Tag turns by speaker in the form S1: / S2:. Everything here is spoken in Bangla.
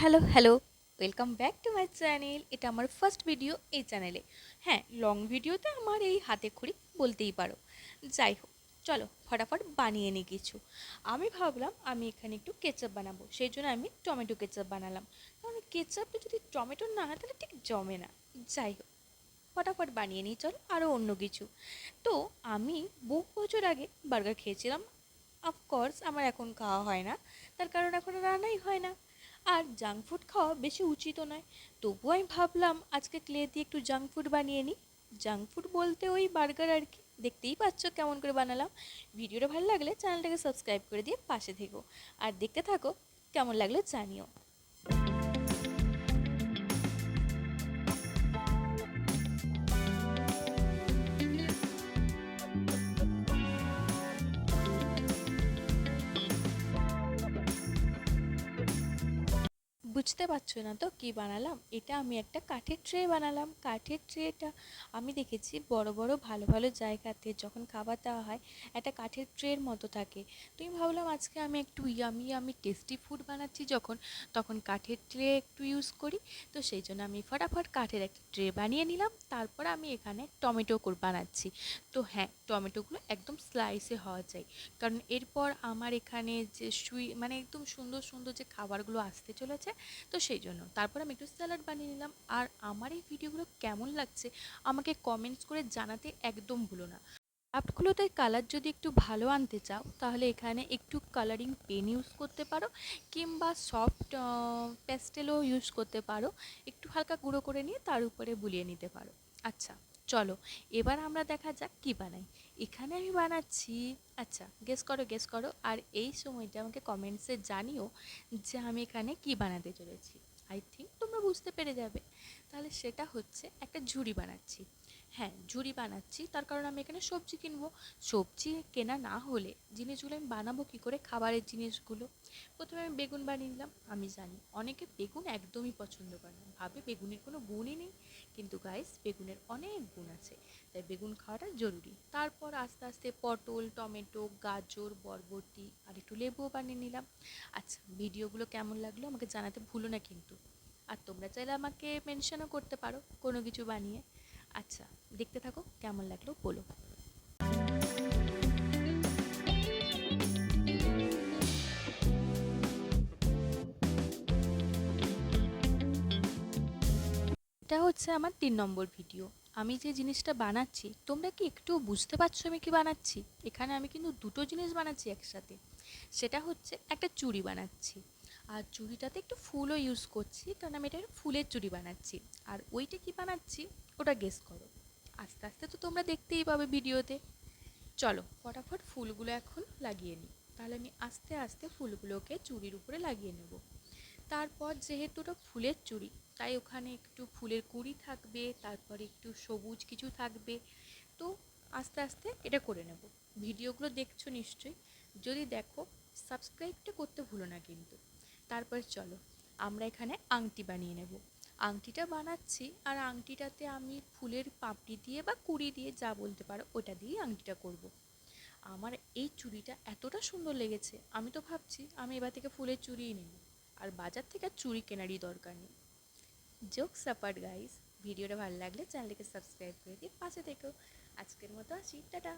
S1: Hello, hello. Welcome back to my channel. এটা আমার ফার্স্ট ভিডিও এই চ্যানেলে। হ্যাঁ, লং ভিডিওতে আমার এই হাতে খড়ি বলতেই পারো। যাই হোক, চলো ফটাফট বানিয়ে নিই কিছু। আমি ভাবলাম আমি এখানে একটু কেচাপ বানাবো, সেই জন্য আমি টমেটো কেচাপ বানালাম। কারণ কেচাপটা যদি টমেটো না হয় তাহলে ঠিক জমে না। যাই হোক, ফটাফট বানিয়ে নিই চলো আরও অন্য কিছু। তো আমি বহু বছর আগে বার্গার খেয়েছিলাম। অফকোর্স আমার এখন খাওয়া হয় না, তার কারণ এখন রান্নাই হয় না। আর জাঙ্ক ফুড খাওয়া বেশি উচিতও নয়। তবুও আমি ভাবলাম আজকে ক্লে দিয়ে একটু জাঙ্ক ফুড বানিয়ে নিই। জাঙ্ক ফুড বলতে ওই বার্গার আর কি। দেখতেই পাচ্ছ কেমন করে বানালাম। ভিডিওটা ভালো লাগলে চ্যানেলটাকে সাবস্ক্রাইব করে দিয়ে পাশে থেকো। আর দেখতে থাকো, কেমন লাগলো জানিও। বুঝতে পারছো না তো কি বানালাম? এটা আমি একটা কাঠের ট্রে বানালাম। কাঠের ট্রেটা আমি দেখেছি বড় বড় ভালো ভালো জায়গাতে যখন খাবার দেওয়া হয় একটা কাঠের ট্রের মতো থাকে। তুমি ভাবলাম আজকে আমি একটু ইয়ামি ইয়ামি টেস্টি ফুড বানাচ্ছি যখন, তখন কাঠের ট্রে একটু ইউজ করি। তো সেই জন্য আমি ফটাফট কাঠের একটা ট্রে বানিয়ে নিলাম। তারপর আমি এখানে টমেটো বানাচ্ছি। তো হ্যাঁ, টমেটোগুলো একদম স্লাইসে হওয়া চাই, কারণ এরপর আমার এখানে যে মানে একদম সুন্দর সুন্দর যে খাবারগুলো আসতে চলেছে। তো সেই জন্য তারপর আমি একটু স্যালাড বানিয়ে নিলাম। আর আমার এই ভিডিওগুলো কেমন লাগছে আমাকে কমেন্টস করে জানাতে একদম ভুলো না। ক্রাফটগুলোতে কালার যদি একটু ভালো আনতে চাও তাহলে এখানে একটু কালারিং পেন ইউজ করতে পারো, কিংবা সফট প্যাস্টেলও ইউজ করতে পারো। একটু হালকা গুঁড়ো করে নিয়ে তার উপরে বুলিয়ে নিতে পারো। আচ্ছা, চলো এবার আমরা দেখা যাক কি বানাই। এখানে আমি বানাচ্ছি, আচ্ছা গেস করো গেস করো, আর এই সময়টা আমাকে কমেন্টসে জানিও যে আমি এখানে কি বানাতে চলেছি। আই থিঙ্ক তোমরা বুঝতে পেরে যাবে। তাহলে সেটা হচ্ছে একটা ঝুড়ি বানাচ্ছি। হ্যাঁ, ঝুড়ি বানাচ্ছি তার কারণ আমি এখানে সবজি কিনবো। সবজি কেনা না হলে জিনিসগুলো আমি বানাবো কী করে, খাবারের জিনিসগুলো? প্রথমে আমি বেগুন বানিয়ে নিলাম। আমি জানি অনেকে বেগুন একদমই পছন্দ করে না, ভাবে বেগুনের কোনো গুণই নেই। কিন্তু গাইস, বেগুনের অনেক গুণ আছে, তাই বেগুন খাওয়াটা জরুরি। তারপর আস্তে আস্তে পটল, টমেটো, গাজর, বরবটি আর একটু লেবুও বানিয়ে নিলাম। আচ্ছা, ভিডিওগুলো কেমন লাগলো আমাকে জানাতে ভুলো না কিন্তু। আর তোমরা চাইলে আমাকে মেনশনও করতে পারো কোনো কিছু বানিয়ে। আচ্ছা, দেখতে থাকো কেমন লাগলো বলো। এটা হচ্ছে আমার 3 নম্বর ভিডিও। আমি যে জিনিসটা বানাচ্ছি তোমরা কি একটু বুঝতে পারছো আমি কি বানাচ্ছি? এখানে আমি কিন্তু দুটো জিনিস বানাচ্ছি একসাথে। সেটা হচ্ছে একটা চুড়ি বানাচ্ছি, আর চুড়িটাতে একটু ফুলও ইউজ করছি, কারণ আমি এটা ফুলের চুড়ি বানাচ্ছি। আর ওইটা কি বানাচ্ছি ওটা গেস করো। আস্তে আস্তে তো তোমরা দেখতেই পাবে ভিডিওতে। চলো ফটাফট ফুলগুলো এখন লাগিয়ে নিই। তাহলে আমি আস্তে আস্তে ফুলগুলোকে চুড়ির উপরে লাগিয়ে নেব। তারপর যেহেতু ওটা ফুলের চুড়ি, তাই ওখানে একটু ফুলের কুঁড়ি থাকবে, তারপরে একটু সবুজ কিছু থাকবে। তো আস্তে আস্তে এটা করে নেব। ভিডিওগুলো দেখছো নিশ্চয়ই, যদি দেখো সাবস্ক্রাইবটা করতে ভুলো না কিন্তু। তারপর চলো আমরা এখানে আংটি বানিয়ে নেব। আংটিটা বানাচ্ছি, আর আংটিটাতে আমি ফুলের পাপড়ি দিয়ে বা কুড়ি দিয়ে যা বলতে পারো ওটা দিয়ে আংটিটা করব। আমার এই চুড়িটা এতটা সুন্দর লেগেছে, আমি তো ভাবছি আমি এবার থেকে ফুলের চুড়িই নেব, আর বাজার থেকে আর চুড়ি কেনারই দরকার নেই। জোকস অ্যাপার্ট গাইস, ভিডিওটা ভালো লাগলে চ্যানেলটাকে সাবস্ক্রাইব করে দিয়ে পাশে থেকো। আজকের মতো আসি, টাটা।